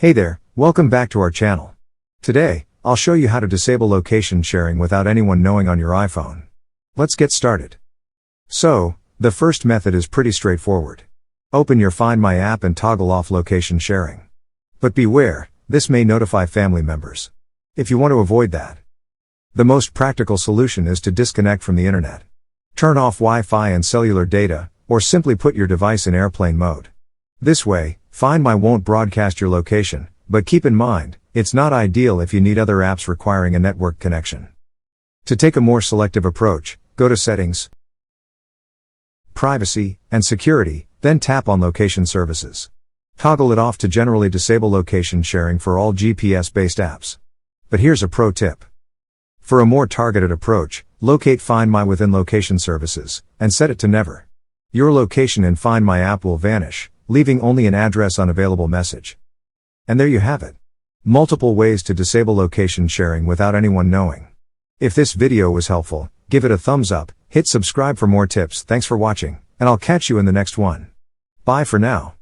Hey there, welcome back to our channel. Today, I'll show you how to disable location sharing without anyone knowing on your iPhone. Let's get started. So, the first method is pretty straightforward. Open your Find My app and toggle off location sharing. But beware, this may notify family members. If you want to avoid that, the most practical solution is to disconnect from the internet. Turn off Wi-Fi and cellular data, or simply put your device in airplane mode. This way, Find My won't broadcast your location, but keep in mind, it's not ideal if you need other apps requiring a network connection. To take a more selective approach, go to Settings, Privacy, and Security, then tap on Location Services. Toggle it off to generally disable location sharing for all GPS-based apps. But here's a pro tip. For a more targeted approach, locate Find My within Location Services, and set it to Never. Your location in Find My app will vanish, leaving only an address unavailable message. And there you have it. Multiple ways to disable location sharing without anyone knowing. If this video was helpful, give it a thumbs up, hit subscribe for more tips. Thanks for watching, and I'll catch you in the next one. Bye for now.